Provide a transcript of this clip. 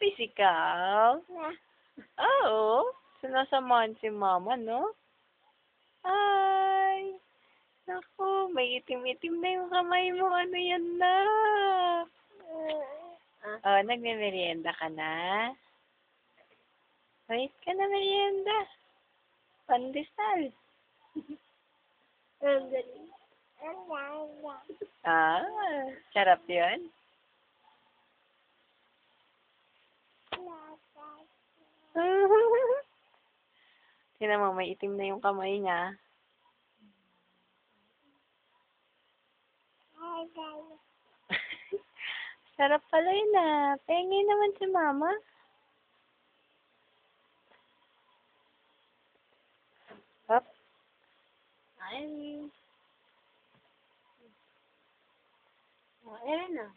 Physical? Oo. Sinasamahan si mama, no? Ay. Naku, may itim-itim na yung kamay mo. Ano yan na? Oh, nagme-merienda ka na? Wait ka na merienda. Pandesal. Ah, sarap yun? Tingnan mo, may itim na yung kamay niya. Sarap pala yun ah. Pengi naman si mama. Hop. Ay. Ayan na.